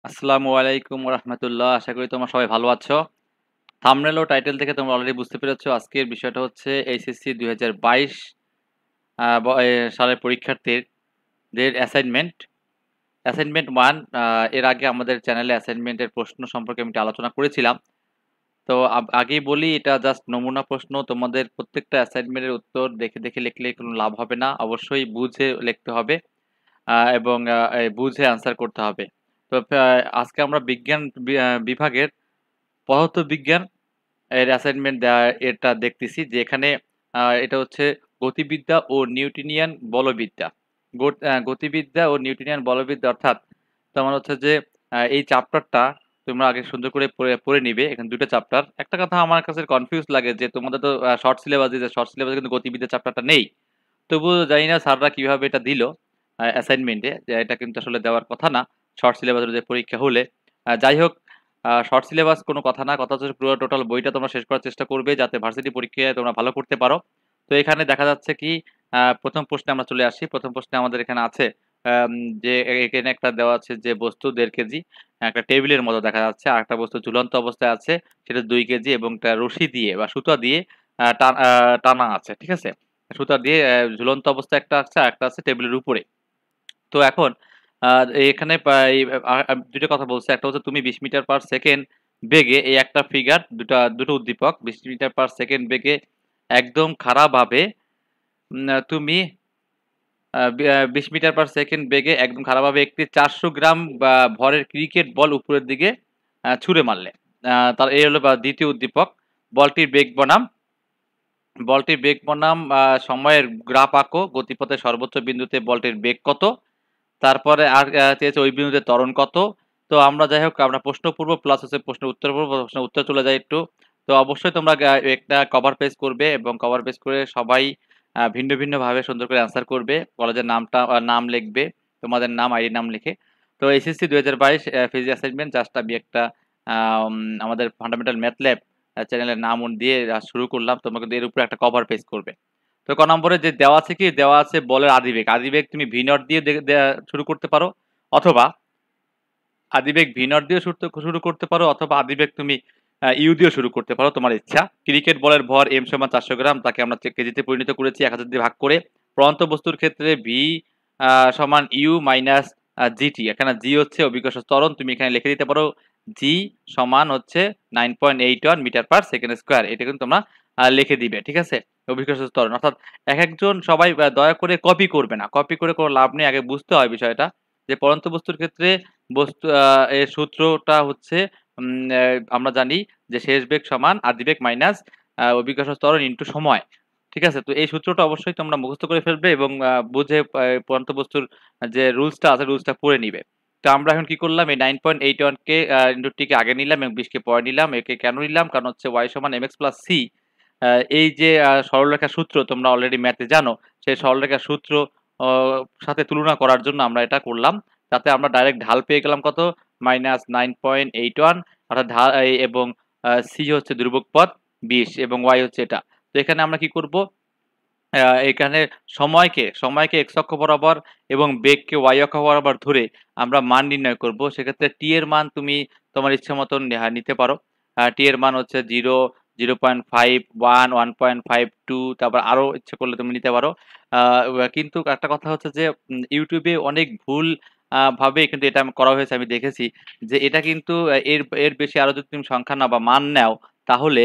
আসসালামু আলাইকুম রাহমাতুল্লাহ। আশা করি তোমরা সবাই ভালো আছো। থাম্বনেল ও টাইটেল থেকে তোমরা অলরেডি বুঝতে পেরেছো আজকের বিষয়টা হচ্ছে এইচএসসি ২০২২ সালের পরীক্ষার্থীদের অ্যাসাইনমেন্ট। অ্যাসাইনমেন্ট 1 এর আগে আমাদের চ্যানেলে অ্যাসাইনমেন্টের প্রশ্ন সম্পর্কে আমি একটু আলোচনা করেছিলাম। তো আগেই বলি এটা জাস্ট নমুনা প্রশ্ন। তোমাদের প্রত্যেকটা অ্যাসাইনমেন্টের উত্তর দেখে লিখলে কোনো লাভ হবে না। অবশ্যই বুঝে লিখতে হবে। এবং বুঝে আনসার করতে হবে। তো আজকে আমরা বিজ্ঞান বিভাগের পদার্থবিজ্ঞান এর অ্যাসাইনমেন্ট এটা দেখতেছি যে এখানে এটা হচ্ছে গতিবিদ্যা ও নিউটনিয়ান বলবিদ্যা। গতিবিদ্যা ও নিউটনিয়ান বলবিদ্যা অর্থাৎ তোমার হচ্ছে যে এই চ্যাপ্টারটা তোমরা আগে সুন্দর করে পড়ে নিবে। এখানে ২ টা চ্যাপ্টার। একটা কথা আমার কাছে কনফিউজ লাগে যে তোমাদের তো শর্ট সিলেবাস দিয়েছে, শর্ট সিলেবাসে কিন্তু গতিবিদ্যা চ্যাপ্টারটা নেই। তবুও জানি না স্যাররা কিভাবে এটা দিল অ্যাসাইনমেন্টে, যে এটা কিন্তু আসলে দেওয়ার কথা না শর্ট সিলেবাস অনুযায়ী পরীক্ষা হলে। যাই হোক, শর্ট সিলেবাস কোনো কথা না, কথা হচ্ছে পুরো টোটাল বইটা তোমরা শেষ করার চেষ্টা করবে যাতে ভার্সিটি পরীক্ষায় তোমরা ভালো করতে পারো। তো এখানে দেখা যাচ্ছে কি, প্রথম প্রশ্নে আমরা চলে আসি। প্রথম প্রশ্নে আমাদের এখানে আছে আম যে এখানে একটা দেওয়া আছে যে বস্তু ১.৫ কেজি একটা টেবিলের মতো দেখা যাচ্ছে। আরেকটা বস্তু ঝুলন্ত অবস্থায় আছে, সেটা ২ কেজি এবং একটা রশি দিয়ে বা সুতা দিয়ে টানা আছে। ঠিক আছে? সুতা দিয়ে ঝুলন্ত অবস্থায় একটা আছে, আরেকটা আছে টেবিলের উপরে। তো এখন আ এখানে এই ২ টা কথা বলছে। একটা হচ্ছে তুমি ২০ মিটার পার সেকেন্ড বেগে এই একটা ফিগার, দুটো উদ্দীপক ২০ মিটার পার সেকেন্ড বেগে একদম খাড়াভাবে তুমি ২০ মিটার পার সেকেন্ড বেগে একদম খাড়াভাবে একটি ৪০০ গ্রাম ভরের ক্রিকেট বল উপরের দিকে ছুঁড়ে মারলে। তার এই হলো ২য় উদ্দীপক। বলটির বেগ বনাম বলটির বেগ বনাম সময়ের গ্রাফ আঁকো। গতিপথের সর্বোচ্চ বিন্দুতে বলটির বেগ কত? তারপরে আর চেয়েছে ওই বিন্দুতে ত্বরণ কত? তো আমরা যাই হোক আমরা প্রশ্ন পড়ব প্লাস হচ্ছে প্রশ্নের উত্তর পড়ব। প্রশ্নের উত্তর চলে যাই একটু। তো অবশ্যই তোমরা একটা কভার পেজ করবে এবং কভার পেজ করে সবাই ভিন্ন ভাবে সুন্দর করে অ্যান্সার করবে। কলেজের নাম লিখবে। তোমাদের নাম, আইডি নাম লিখে। তো এইচএসসি ২০২২ ফিজিক্স অ্যাসাইনমেন্ট জাস্ট আমি একটা আম আমাদের ফান্ডামেন্টাল ম্যাথ ল্যাব চ্যানেলের নাম দিয়ে শুরু করলাম। তোমরা কিন্তু এর উপরে একটা কভার পেজ করবে। তো ক নম্বরে যে দেওয়া আছে কি? দেওয়া আছে বলের আদিবেগ। আদিবেগ তুমি ভি নট দিয়ে শুরু করতে পারো, অথবা আদিবেগ ভি নট দিয়েও শুরু করতে পারো, অথবা আদিবেগ তুমি ইউ দিয়েও শুরু করতে পারো, তোমার ইচ্ছা। ক্রিকেট বলের ভর এম সমান ৪০০ গ্রাম, তাকে আমরা কেজিতে পরিণত করেছি ১০০০ দিয়ে ভাগ করে। পড়ন্ত বস্তুর ক্ষেত্রে ভি সমান ইউ মাইনাস জিটি। এখানে জি হচ্ছে অভিকর্ষ ত্বরণ, তুমি এখানে লিখে দিতে পারো জি সমান হচ্ছে 9.81 মিটার পার সেকেন্ড স্কয়ার। এটা কিন্তু তোমরা লিখে দিবে। ঠিক আছে? অভিকর্ষ ত্বরণ অর্থাৎ একেকজন সবাই দয়া করে কপি করবে না। কপি করে কোনো লাভ নেই। আগে বুঝতে হয় বিষয়টা যে পড়ন্ত বস্তুর ক্ষেত্রে এর সূত্রটা হচ্ছে উম অ্যা আমরা জানি যে শেষ বেগ সমান আদিবেগ মাইনাস অভিকর্ষ ত্বরণ ইনটু সময়। ঠিক আছে? তো এই সূত্রটা অবশ্যই তোমরা মুখস্থ করে ফেলবে এবং বুঝে পড়ন্ত বস্তুর যে রুলসটা আছে রুলসটা পড়ে নিবে। তো আমরা এখন কি করলাম, এই 9.81 কে ইনটু টি কে আগে নিলাম এবং ২০ কে পরে নিলাম। একে কেন নিলাম? কারণ হচ্ছে y সমান mx প্লাস c। এই যে সরলরেখার সূত্র তোমরা অলরেডি ম্যাথে জানো, সেই সরলরেখার সূত্র অ সাথে তুলনা করার জন্য আমরা এটা করলাম। তাতে আমরা ডাইরেক্ট ঢাল পেয়ে গেলাম কত? -9.81 অর্থাৎ এবং সি হচ্ছে ধ্রুবক পদ ২০ এবং ওয়াই হচ্ছে এটা। তো এখানে আমরা কি করব? এখানে সময়কে x অক্ষ বরাবর এবং বেগকে y অক্ষ বরাবর ধরে আমরা মান নির্ণয় করব। সেক্ষেত্রে t এর মান তুমি তোমার ইচ্ছা মতন নিতে পারো। t এর মান হচ্ছে 0, 0.5, 1, 1.52, তারপর আরো ইচ্ছে করলে তুমি নিতে পারো। আ কিন্তু একটা কথা হচ্ছে যে YouTube এ অনেক ভুল ভাবে কিন্তু এটা করা হয়েছে আমি দেখেছি। যে এটা কিন্তু এর এর বেশি আরো যদি তুমি সংখ্যা নাও বা মান নেও তাহলে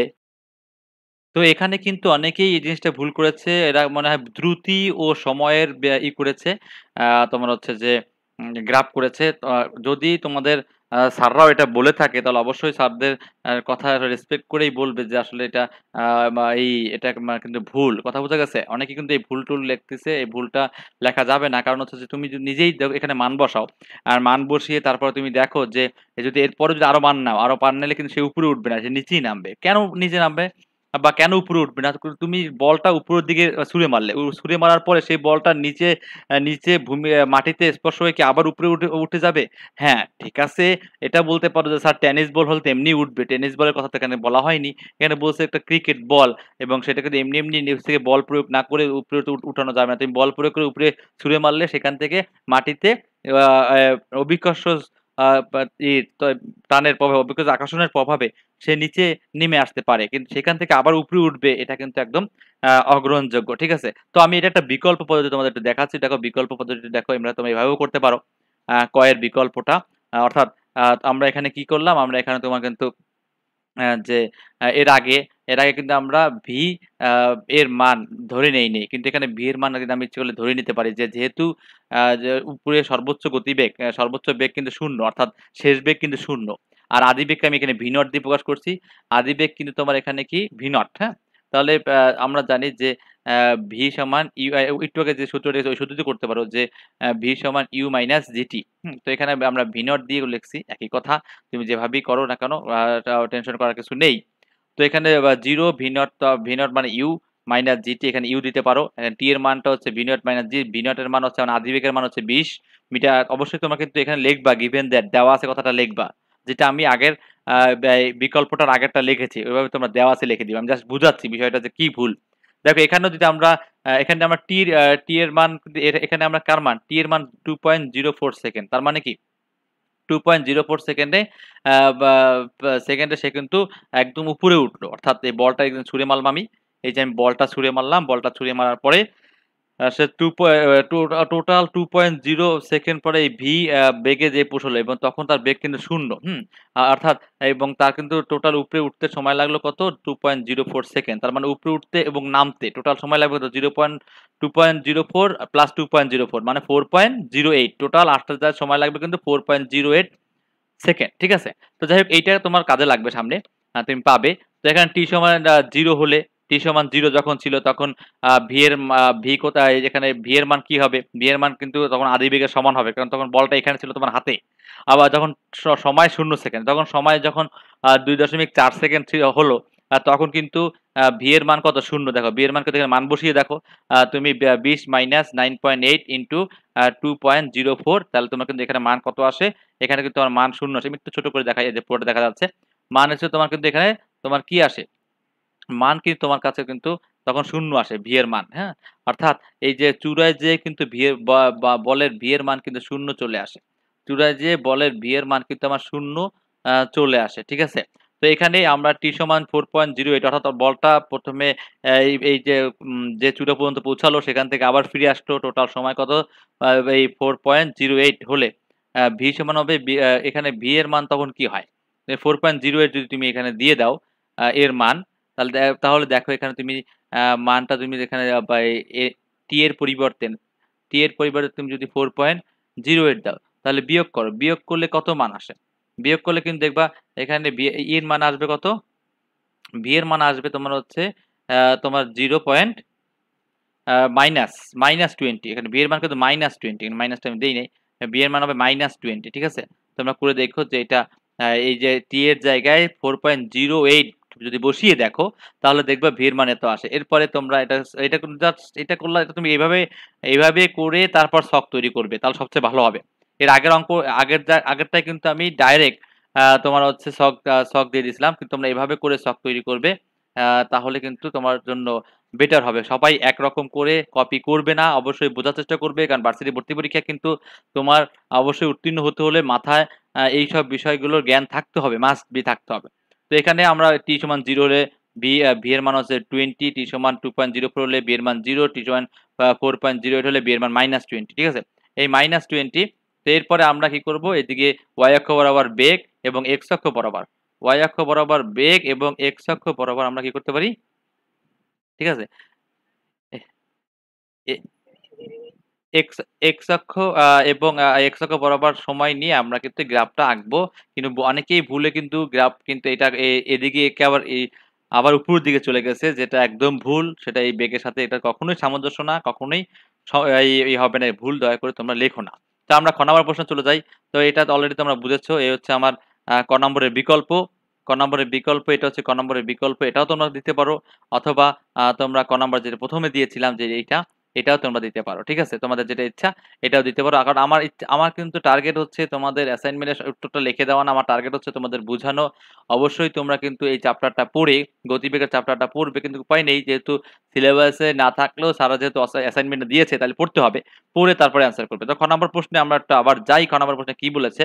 তো এখানে কিন্তু অনেকেই এই জিনিসটা ভুল করেছে। এরা মনে হয় দ্রুতি ও সময়ের করেছে। তোমার হচ্ছে যে গ্রাফ করেছে। যদি তোমাদের স্যাররাও এটা বলে থাকে তাহলে অবশ্যই স্যারদের কথা রেসপেক্ট করেই বলবে যে আসলে এটা আ মা এই এটা কিন্তু ভুল। কথা বোঝা গেছে? অনেকে কিন্তু এই ভুল-টুল লিখতেছে। এই ভুলটা লেখা যাবে না। কারণ হচ্ছে যে তুমি যদি নিজেই এখানে মান বসাও। আর মান বসিয়ে তারপরে তুমি দেখো যে যদি এরপরে যদি আরো মান নাও, আরো মান নিলে কিন্তু সে উপরে উঠবে না। সে নিচেই নামবে। কেন নিচে নামবে? বা কেন উপরে উঠবে না? তুমি বলটা উপরের দিকে ছুঁড়ে মারলে। ছুঁড়ে মারার পরে সেই বলটা নিচে মাটিতে স্পর্শ হয়ে কি আবার উপরে উঠে যাবে? হ্যাঁ, ঠিক আছে। এটা বলতে পারো যে স্যার টেনিস বল হলে তো এমনিই উঠবে। টেনিস বলের কথা তো এখানে বলা হয়নি। এখানে বলছে একটা ক্রিকেট বল এবং সেটাকে তো এমনি নিচ থেকে বল প্রয়োগ না করে উপরে তো উঠানো যাবে না। তুমি বল প্রয়োগ করে উপরে ছুঁড়ে মারলে সেখান থেকে মাটিতে আ অ্যা অভিকর্ষ টানের প্রভাবে, বিকজ আকর্ষণের প্রভাবে সে নিচে নেমে আসতে পারে, কিন্তু সেখান থেকে আবার উপরে উঠবে, এটা কিন্তু একদম অগ্রহণযোগ্য। ঠিক আছে, তো আমি এটা একটা বিকল্প পদ্ধতি তোমাদের একটু দেখাচ্ছি। দেখো বিকল্প পদ্ধতি, দেখো তোমরা এভাবেও করতে পারো। কয়ের বিকল্পটা, অর্থাৎ আমরা এখানে কি করলাম, আমরা এখানে তোমার কিন্তু যে এর আগে কিন্তু আমরা ভি এর মান ধরে নেইনি, কিন্তু এখানে ভি এর মান কিন্তু আমি ইচ্ছে করলে ধরে নিতে পারি, যে যেহেতু যে উপরে সর্বোচ্চ গতিবেগ, সর্বোচ্চ বেগ কিন্তু শূন্য, অর্থাৎ শেষ বেগ কিন্তু শূন্য। আর আদি বেগকে আমি এখানে ভি নট দিয়ে প্রকাশ করছি। আদি বেগ কিন্তু তোমার এখানে কি ভি নট। হ্যাঁ, তাহলে আমরা জানি যে ভি সমান ইউ, একটু আগে যে সূত্রটি ওই সূত্রটি করতে পারো, যে ভি সমান ইউ মাইনাস জিটি। তো এখানে আমরা ভি নট দিয়ে লিখছি, একই কথা, তুমি যেভাবেই করো না কেন টেনশন করার কিছু নেই। তো এখানে zero V naught, V naught মানে ইউ মাইনাস জিটি, এখানে ইউ দিতে পারো। টি এর মানটা হচ্ছে ভি নট মাইনাস জি, ভি নট এর মান হচ্ছে মানে আদিবেগের মান হচ্ছে 20 মিটার। অবশ্যই তোমরা কিন্তু এখানে লিখবা গিভেন দ্যাট, দেওয়া আছে কথাটা লিখবা, যেটা আমি আগের বিকল্পটার আগেরটা লিখেছি ওইভাবে তোমরা দেওয়া আছে লিখে দিবা। আমি জাস্ট বুঝাচ্ছি বিষয়টা যে কি ভুল। দেখো এখানেও যদি আমরা এখানে আমরা টি এর মান এখানে আমরা কার মান, টি এর মান 2.04 সেকেন্ড, তার মানে কি 2.04 সেকেন্ডে সে কিন্তু একদম উপরে উঠলো, অর্থাৎ এই বলটা একদম ছুঁড়ে মারলাম আমি। এই যে আমি বলটা ছুঁড়ে মারলাম, বলটা ছুঁড়ে মারার পরে সে টোটাল 2.0 সেকেন্ড পরে এই ভি বেগে যে পৌঁছলো, এবং তখন তার বেগ কিন্তু শূন্য। অর্থাৎ এবং তার কিন্তু টোটাল উপরে উঠতে সময় লাগলো কত, 2.04 সেকেন্ড। তার মানে উপরে উঠতে এবং নামতে টোটাল সময় লাগবে কত, 2.04 প্লাস 2.04 মানে 4.08, টোটাল আসতে যাওয়ার সময় লাগবে কিন্তু 4.08 সেকেন্ড। ঠিক আছে, তো যাই হোক এইটা তোমার কাজে লাগবে সামনে, তুমি পাবে। তো এখানে টি সমান 0 হলে, টি সমান 0 যখন ছিল তখন ভি এর ভি কোথায়, এখানে ভি এর মান কি হবে, ভি এর মান কিন্তু তখন আদি বেগের সমান হবে, কারণ তখন বলটা এখানে ছিল তোমার হাতে। আবার যখন সময় 0 সেকেন্ড, তখন সময় যখন 2.4 সেকেন্ড হলো, তখন কিন্তু ভি এর মান কত, শূন্য। দেখো ভি এর মান কত, মান বসিয়ে দেখো, তুমি 20 মাইনাস 9.8 ইন্টু 2.04, তাহলে তোমার কিন্তু এখানে মান কত আসে, এখানে কিন্তু আমার মান শূন্য আসে। আমি একটু ছোট করে দেখাই, এই যে পুরোটা দেখা যাচ্ছে। মান এসে তোমার কিন্তু এখানে তোমার কি আসে, মান কিন্তু তোমার কাছে কিন্তু তখন শূন্য আসে, ভি এর মান। হ্যাঁ, অর্থাৎ এই যে চূড়ায় যে কিন্তু ভি এর বলের ভি এর মান কিন্তু শূন্য চলে আসে, চূড়ায় যে বলের ভি এর মান কিন্তু আমার শূন্য চলে আসে। ঠিক আছে, তো এখানে আমরা টি সমান 4.08, অর্থাৎ বলটা প্রথমে এই যে যে চূড়া পর্যন্ত পৌঁছালো, সেখান থেকে আবার ফিরে আসলো, টোটাল সময় কত, এই 4.08 হলে ভি সমান হবে এখানে ভি এর মান তখন কি হয়, 4.08 যদি তুমি এখানে দিয়ে দাও এর মান, তাহলে দেখো এখানে তুমি মানটা তুমি এখানে টি এর পরিবর্তে, তুমি যদি 4.08 দাও, তাহলে বিয়োগ করো, বিয়োগ করলে কত মান আসে, বিয়োগ করলে কিন্তু দেখবা এখানে এর মান আসবে কত, ভি এর মান আসবে তোমার হচ্ছে তোমার 0 পয়েন্ট মাইনাস মাইনাস 20। এখানে বি এর মান কিন্তু -20, মাইনাসটা আমি দেই নাই, বি এর মান হবে -20। ঠিক আছে, তোমরা করে দেখো যে এটা এই যে টি এর জায়গায় 4.08 যদি বসিয়ে দেখো, তাহলে দেখবা ভি এর মান এত আসে। এরপরে তোমরা এটা এটা এটা করলে, এটা তুমি এইভাবে করে তারপর ছক তৈরি করবে, তাহলে সবচেয়ে ভালো হবে। এর আগের অঙ্ক, আগেরটাই কিন্তু আমি ডাইরেক্ট তোমার হচ্ছে ছক দিয়ে দিয়েছিলাম, কিন্তু তোমরা এভাবে করে ছক তৈরি করবে, তাহলে কিন্তু তোমার জন্য বেটার হবে। সবাই একরকম করে কপি করবে না, অবশ্যই বোঝার চেষ্টা করবে, কারণ ভার্সিটি ভর্তি পরীক্ষা কিন্তু তোমার অবশ্যই উত্তীর্ণ হতে হলে মাথায় এইসব বিষয়গুলোর জ্ঞান থাকতে হবে, মাস্ট বি থাকতে হবে। তো এখানে আমরা টি সমান 0 হলে ভি এর মান হচ্ছে 20, টি সমান 2.04 হলে ভি এর মান 0, টি সমান 4.08 হলে ভি এর মান -20। ঠিক আছে, এই -20, তো এরপরে আমরা কি করব, এদিকে ওয়াই অক্ষ বরাবর বেগ এবং এক্স অক্ষ বরাবর, ওয়াই অক্ষ বরাবর বেগ এবং এক্স অক্ষ বরাবর আমরা কি করতে পারি, ঠিক আছে, এ- এক্স এক্স অক্ষ এবং এক্স অক্ষ বরাবর সময় নিয়ে আমরা কিন্তু গ্রাফটা আঁকবো। কিন্তু অনেকেই ভুলে কিন্তু গ্রাফ কিন্তু এটা এদিকে একে আবার এই আবার উপরের দিকে চলে গেছে, যেটা একদম ভুল। সেটা এই বেগের সাথে এটা কখনোই সামঞ্জস্য না, কখনোই এই হবে না, ভুল দয়া করে তোমরা লেখো না। তো আমরা খ নম্বর প্রশ্ন চলে যাই। তো এটা তো অলরেডি তোমরা বুঝেছো, এই হচ্ছে আমার ক নম্বরের বিকল্প। ক নম্বরের বিকল্প, এটা হচ্ছে ক নম্বরের বিকল্প, এটাও তোমরা দিতে পারো, অথবা তোমরা ক নম্বর যেটা প্রথমে দিয়েছিলাম যে এইটা, এটাও তোমরা দিতে পারো। ঠিক আছে, তোমাদের যেটা ইচ্ছা এটাও দিতে পারো। কারণ আমার কিন্তু টার্গেট হচ্ছে তোমাদের অ্যাসাইনমেন্টের উত্তরটা লিখে দেওয়া না, আমার টার্গেট হচ্ছে তোমাদের বুঝানো। অবশ্যই তোমরা কিন্তু এই চ্যাপ্টারটা পড়ে, গতিবেগের চ্যাপ্টারটা পড়বে, কিন্তু উপায় নেই, যেহেতু সিলেবাসে না থাকলেও সারা যেহেতু অ্যাসাইনমেন্ট দিয়েছে, তাহলে পড়তে হবে, পড়ে তারপরে অ্যান্সার করবে। তো খ নম্বর প্রশ্নে আমরা একটা আবার যাই, খ নম্বর প্রশ্নে কি বলেছে,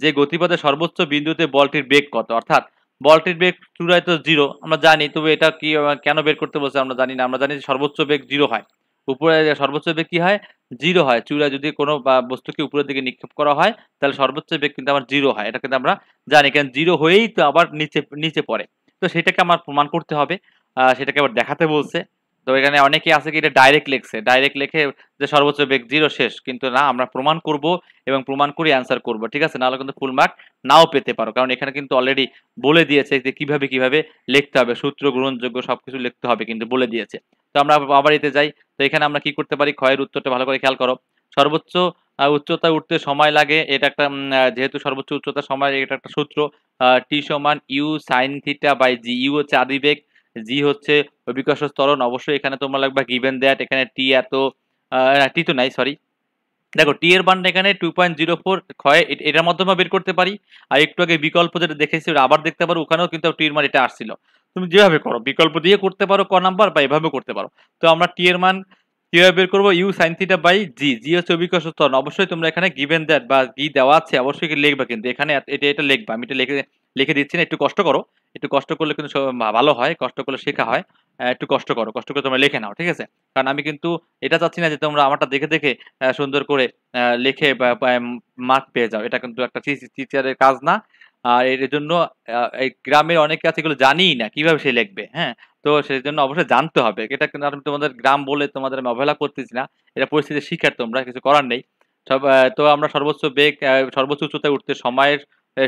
যে গতিপথের সর্বোচ্চ বিন্দুতে বলটির বেগ কত, অর্থাৎ বলটির বেগ চূড়ায় তো 0 আমরা জানি, তবে এটা কি কেন বের করতে বলছে আমরা জানি না। আমরা জানি যে সর্বোচ্চ বেগ 0 হয়। উপরে সর্বোচ্চ বেগ কি হয়? 0 হয়। চূড়ায় যদি কোনো বস্তুকে উপরের দিকে নিক্ষেপ করা হয় তাহলে সর্বোচ্চ বেগ কিন্তু আমার 0 হয়। এটা কিন্তু আমরা জানি। কারণ 0 হয়েই তো আবার নিচে পড়ে। তো সেটাকে আমার প্রমাণ করতে হবে। সেটাকে আবার দেখাতে বলছে। তো এখানে অনেকেই আছে কি এটা ডাইরেক্ট লিখছে। ডাইরেক্ট লিখে যে সর্বোচ্চ বেগ 0 শেষ। কিন্তু না, আমরা প্রমাণ করব এবং প্রমাণ করে অ্যান্সার করব। ঠিক আছে? নাহলে কিন্তু ফুল মার্ক নাও পেতে পারো। কারণ এখানে কিন্তু অলরেডি বলে দিয়েছে যে কিভাবে লিখতে হবে। সূত্র গ্রহণযোগ্য সবকিছু লিখতে হবে কিন্তু বলে দিয়েছে। তো আমরা আবার এতে যাই। তো এখানে আমরা কি করতে পারি? ক্ষয়ের উত্তরটা ভালো করে খেয়াল করো। সর্বোচ্চ উচ্চতায় উঠতে সময় লাগে। এটা একটা যেহেতু সর্বোচ্চ উচ্চতার সময়, এটা একটা সূত্র। T সমান u sin theta by g। u হচ্ছে আদিবেগ, g হচ্ছে অভিকর্ষ ত্বরণ। অবশ্যই এখানে তোমরা লিখবা given that এখানে t এত t তো নাই, সরি। দেখো টি এর মানটা এখানে 2.04 ক্ষয় এটার মাধ্যমে বের করতে পারি। আর একটু আগে বিকল্প যেটা দেখেছি ওটা আবার দেখতে পারো, ওখানেও কিন্তু টি এর মান এটা আসছিল। তুমি যেভাবে করো বিকল্প দিয়ে করতে পারো ক নাম্বার, বা এভাবে করতে পারো। তো আমরা টি এর মান কিভাবে বের করবো? ইউ সাইন থিটা বাই জি। জি হচ্ছে অভিকর্ষ ত্বরণ। অবশ্যই তোমরা এখানে গিভেন দ্যাট বা কি দেওয়া আছে অবশ্যই লিখবা, কিন্তু এখানে এটা লিখবা। আমি এটা লিখে দিচ্ছি না, একটু কষ্ট করো। একটু কষ্ট করলে কিন্তু ভালো হয়, কষ্ট করলে শেখা হয়। একটু কষ্ট করো, কষ্ট করে তোমরা লিখে নাও, ঠিক আছে? কারণ আমি কিন্তু এটা চাচ্ছি না যে তোমরা আমারটা দেখে দেখে সুন্দর করে লিখে মার্ক পেয়ে যাও। এটা কিন্তু একটা টিচারের কাজ না। আর এর জন্য এই গ্রামের অনেকে আছে এগুলো জানিই না কিভাবে সে লিখবে, হ্যাঁ? তো সেজন্য অবশ্যই জানতে হবে। এটা কিন্তু আমি তোমাদের গ্রাম বলে তোমাদের আমি অবহেলা করতেছি না। এটা পরিস্থিতির শিকার, তোমরা কিছু করার নেই। তো আমরা সর্বোচ্চ বেগ সর্বোচ্চ উচ্চতায় উঠতে সময়ের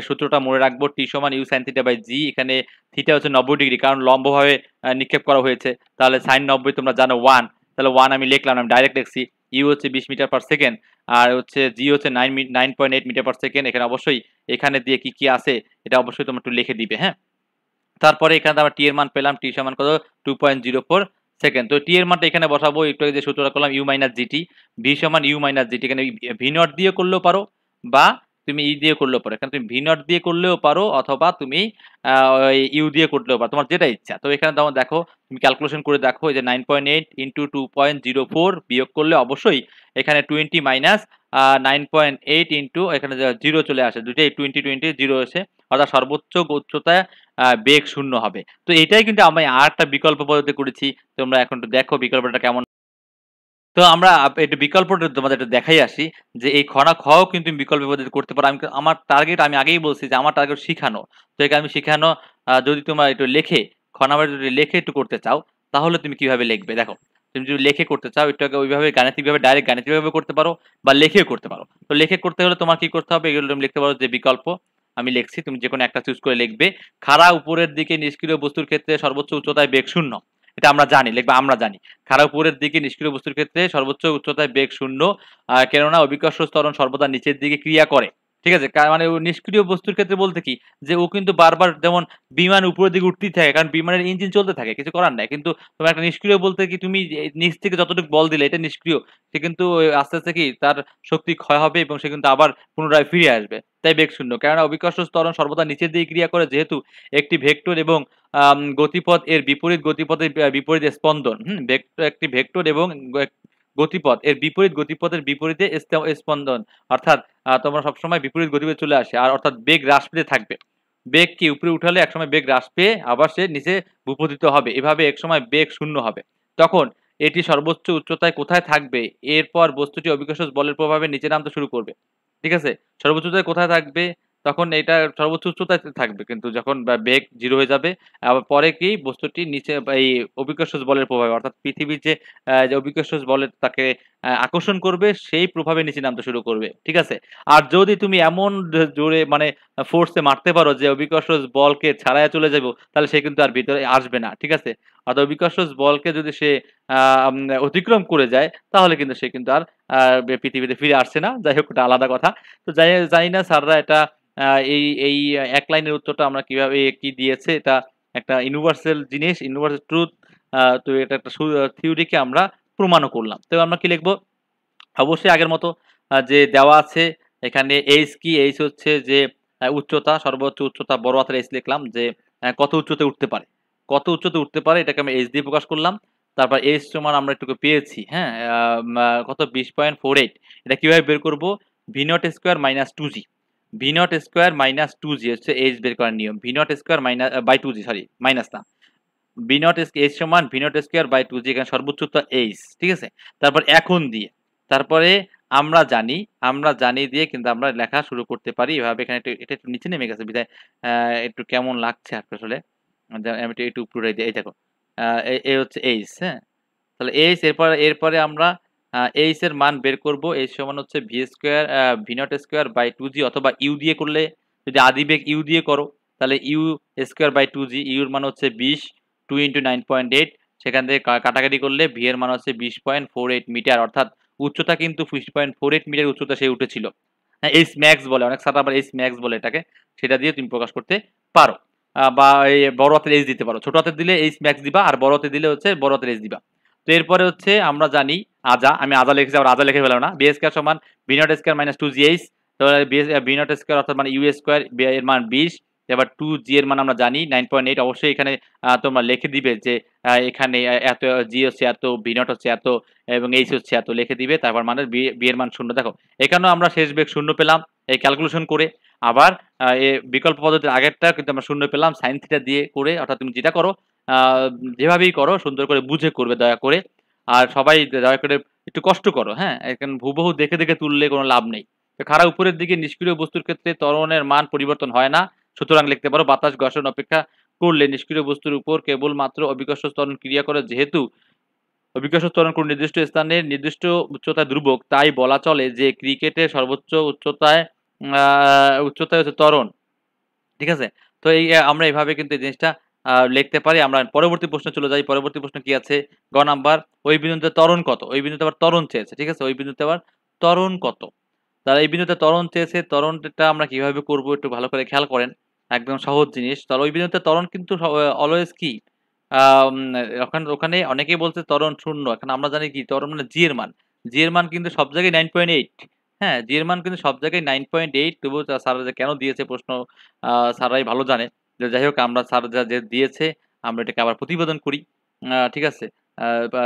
সূত্রটা মনে রাখবো। টি সমান ইউ সাইন থিটা বাই জি। এখানে থিটা হচ্ছে 90 ডিগ্রি, কারণ লম্বভাবে নিক্ষেপ করা হয়েছে। তাহলে সাইন 90 তোমরা জানো 1। তাহলে 1 আমি লিখলাম, আমি ডাইরেক্ট লিখছি। ইউ হচ্ছে 20 মিটার পার সেকেন্ড, আর হচ্ছে জি হচ্ছে 9.8 মিটার পার সেকেন্ড। এখানে অবশ্যই এখানে দিয়ে কি আছে এটা অবশ্যই তোমরা একটু লিখে দিবে, হ্যাঁ? তারপরে এখানে আমরা টি এর মান পেলাম। টি সমান কত? 2.04 সেকেন্ড। তো টি এর মানটা এখানে বসাবো। একটু আগে যে সূত্রটা করলাম ইউ মাইনাস জিটি। ভি সমান ইউ মাইনাস জিটি। এখানে ভি নট দিয়ে করলেও পারো, বা তুমি ই দিয়ে করলেও পারো। এখানে তুমি ভি নট দিয়ে করলেও পারো, অথবা তুমি ইউ দিয়ে করলেও পারো, তোমার যেটা ইচ্ছা। তো এখানে তোমার দেখো, তুমি ক্যালকুলেশন করে দেখো যে 9.8 ইন্টু 2.04 বিয়োগ করলে অবশ্যই এখানে 20 মাইনাস 9.8 ইন্টু এখানে 0 চলে আসে। দুইটাই 20 0 আসে, অর্থাৎ সর্বোচ্চ উচ্চতায় বেগ 0 হবে। তো এটাই কিন্তু আমি আরেকটা বিকল্প পদ্ধতি করেছি। তোমরা এখন একটু দেখো বিকল্পটা কেমন। তো আমরা একটু বিকল্পটা তোমাদের একটু দেখাই আসি যে এই খ কিন্তু বিকল্প পদ্ধতি করতে পারো। আমার টার্গেট, আমি আগেই বলছি যে আমার টার্গেট শিখানো। তো এখানে আমি শিখানো, যদি তোমরা একটু লেখে যদি লেখে একটু করতে চাও, তাহলে তুমি কিভাবে লিখবে দেখো। তুমি যদি লেখে করতে চাও একটু আগে ওইভাবে গাণিতিকভাবে ডাইরেক্ট গাণিতিকভাবে করতে পারো, বা লেখেও করতে পারো। তো লেখে করতে হলে তোমার কি করতে হবে? এগুলো তুমি লিখতে পারো যে বিকল্প আমি লিখছি, তুমি যেকোনো একটা চুজ করে লিখবে। খাড়া উপরের দিকে নিষ্ক্রিয় বস্তুর ক্ষেত্রে সর্বোচ্চ উচ্চতায় বেগ 0। এটা আমরা জানি, লিখবা আমরা জানি। খাড়া উপরের দিকে নিষ্ক্রিয় বস্তুর ক্ষেত্রে সর্বোচ্চ উচ্চতায় বেগ 0, কেননা অভিকর্ষ ত্বরণ সর্বদা নিচের দিকে ক্রিয়া করে। ঠিক আছে? মানে ও নিষ্ক্রিয় বস্তুর ক্ষেত্রে বলতে কি, যে ও কিন্তু বারবার যেমন বিমান উপরের দিকে উঠতেই থাকে, কারণ বিমানের ইঞ্জিন চলতে থাকে, কিছু করার নাই। কিন্তু তোমার একটা নিষ্ক্রিয় বলতে কি, তুমি নিচ থেকে যতটুকু বল দিলে এটা নিষ্ক্রিয়, সে কিন্তু আস্তে আস্তে কি তার শক্তি ক্ষয় হবে এবং সে কিন্তু আবার পুনরায় ফিরে আসবে। তাই বেগ 0, কেননা অভিকর্ষ ত্বরণ সর্বদা নিচের দিকে ক্রিয়া করে, যেহেতু একটি ভেক্টর এবং গতিপথ এর বিপরীত গতিপথের বিপরীত স্পন্দন। একটি ভেক্টর এবং গতিপথ এর বিপরীত গতিপথের বিপরীতে স্পন্দন, অর্থাৎ তোমরা সবসময় বিপরীত গতিপথে চলে আসে, আর অর্থাৎ বেগ হ্রাস পেতে থাকবে। বেগ কি উপরে উঠালে একসময় বেগ হ্রাস পেয়ে আবার সে নিচে ভূপতিত হবে। এভাবে একসময় বেগ 0 হবে। তখন এটি সর্বোচ্চ উচ্চতায় কোথায় থাকবে? এরপর বস্তুটি অভিকর্ষ বলের প্রভাবে নিচে নামতে শুরু করবে। ঠিক আছে? সর্বোচ্চ উচ্চতায় কোথায় থাকবে? তখন এটা সর্বোচ্চ উচ্চতায় থাকবে, কিন্তু যখন বেগ 0 হয়ে যাবে, আবার পরে কি বস্তুটি নিচে এই অভিকর্ষ বলের প্রভাবে, অর্থাৎ পৃথিবীর যে অভিকর্ষ বলের তাকে আকর্ষণ করবে, সেই প্রভাবে নিচে নামতে শুরু করবে। ঠিক আছে? আর যদি তুমি এমন জোরে মানে ফোর্সে মারতে পারো যে অভিকর্ষ বলকে ছাড়াইয়া চলে যাবো, তাহলে সে কিন্তু আর ভিতরে আসবে না। ঠিক আছে? অর্থাৎ অভিকর্ষ বলকে যদি সে অতিক্রম করে যায়, তাহলে কিন্তু সে কিন্তু আর পৃথিবীতে ফিরে আসছে না। যাই হোক, ওটা আলাদা কথা। তো জানি না স্যাররা এটা এই এক লাইনের উত্তরটা আমরা কিভাবে কি দিয়েছে, এটা একটা ইউনিভার্সাল জিনিস, ইউনিভার্সাল ট্রুথ। তো এটা একটা থিওরিকে আমরা প্রমাণও করলাম। তো আমরা কি লিখবো? অবশ্যই আগের মতো যে দেওয়া আছে এখানে এইচ কি? এইচ হচ্ছে যে উচ্চতা, সর্বোচ্চ উচ্চতা বড় হাতের এইচ লিখলাম, যে কত উচ্চতায় উঠতে পারে। কত উচ্চতায় উঠতে পারে এটাকে আমি এইচ দিয়ে প্রকাশ করলাম। তারপর এইচ সমান আমরা একটু পেয়েছি, হ্যাঁ? কত? 20.48। এটা কিভাবে বের করব? ভি নট স্কয়ার মাইনাস 2জি। V not square minus 2g হচ্ছে এইচ বের করার নিয়ম। V not square minus by 2g, sorry minus না, ভি নট এইচ সমান v not square by 2g, এখানে সর্বোচ্চ উত্তর এইচ, ঠিক আছে। তারপর এখন দিয়ে, তারপরে আমরা জানি দিয়ে কিন্তু আমরা লেখা শুরু করতে পারি এভাবে। এখানে এটা একটু নিচে নেমে গেছে বিধায় একটু কেমন লাগছে আসলে। আমি একটু উপরে দিই, এই দেখো এই হচ্ছে এইচ, হ্যাঁ। তাহলে এইচ, এরপরে আমরা এইচ এর মান বের করব। এইচ সমান হচ্ছে v square v not square by 2g, অথবা ইউ দিয়ে করলে, যদি আদিবেগ ইউ দিয়ে করো তাহলে you square by 2g, you এর মান হচ্ছে 20, 2 ইন্টু 9.8, সেখান থেকে কাটাকাটি করলে ভি এর মান হচ্ছে 20.48 মিটার, অর্থাৎ উচ্চতা কিন্তু 20.48 মিটার উচ্চতা সে উঠেছিল। হ্যাঁ, এইচ ম্যাক্স বলে, অনেক স্যার আবার এইচ ম্যাক্স বলে এটাকে, সেটা দিয়ে তুমি প্রকাশ করতে পারো। বা এই বড় হাতের এইচ দিতে পারো, ছোট হাতের দিলে এইচ ম্যাক্স দিবা, আর বড় হাতে দিলে হচ্ছে বড় হাতের এইচ দিবা। তো এরপরে হচ্ছে আমরা জানি আমি আজা লিখেছি, আবার আজা লিখে ফেলাম না। বি স্কয়ার সমান v not square minus 2gh, তো বি নট স্কয়ার অর্থাৎ মানে ইউ স্কয়ার, এর মান 20, এবার 2g এর মান আমরা জানি 9.8। অবশ্যই এখানে তোমরা লিখে দিবে যে এখানে এত জি হচ্ছে এত, বি নট হচ্ছে এত, এবং এইচ হচ্ছে এত লিখে দিবে। তারপর মানে বি এর মান 0। দেখো এখানেও আমরা শেষ বেগ 0 পেলাম এই ক্যালকুলেশন করে। আবার বিকল্প পদ্ধতির আগেরটা কিন্তু আমরা 0 পেলাম সাইন থিটা দিয়ে করে। অর্থাৎ তুমি যেটা করো যেভাবেই করো সুন্দর করে বুঝে করবে দয়া করে। আর সবাই দয়া করে একটু কষ্ট করো, হ্যাঁ। এখানে হুবহু দেখে দেখে তুললে কোনো লাভ নেই। তো খাড়া উপরের দিকে নিষ্ক্রিয় বস্তুর ক্ষেত্রে ত্বরণের মান পরিবর্তন হয় না, সুতরাং লিখতে পারো বাতাস ঘর্ষণ অপেক্ষা করলে নিষ্ক্রিয় বস্তুর উপর কেবলমাত্র অবিকর্ষ ত্বরণ ক্রিয়া করে। যেহেতু অবিকর্ষ ত্বরণ কোন নির্দিষ্ট স্থানের নির্দিষ্ট উচ্চতায় ধ্রুবক, তাই বলা চলে যে ক্রিকেটের সর্বোচ্চ উচ্চতায় হচ্ছে ত্বরণ, ঠিক আছে। তো এই আমরা এভাবে কিন্তু এই জিনিসটা লিখতে পারি। আমরা পরবর্তী প্রশ্নে চলে যাই। পরবর্তী প্রশ্ন কি আছে? গ নাম্বার, ওই বিন্দুতে ত্বরণ কত? ওই বিন্দুতে আবার ত্বরণ চেয়েছে, ঠিক আছে। ওই বিন্দুতে আবার ত্বরণ কত? তাহলে এই বিন্দুতে ত্বরণ চেয়েছে, ত্বরণটা আমরা কিভাবে করব একটু ভালো করে খেয়াল করেন। একদম সহজ জিনিস। তাহলে ওই বিন্দুতে ত্বরণ কিন্তু অলওয়েজ কি আম ওখানে অনেকেই বলছে ত্বরণ 0। এখন আমরা জানি কি ত্বরণ মানে জি এর মান। জি এর মান কিন্তু সব জায়গায় 9.8। হ্যাঁ, জি এর মান কিন্তু সব জায়গায় 9.8। তবুও স্যার যে কেন দিয়েছে প্রশ্ন স্যাররাই ভালো জানে। যাই হোক, আমরা স্যার যে দিয়েছে আমরা এটাকে আবার প্রতিবেদন করি। ঠিক আছে?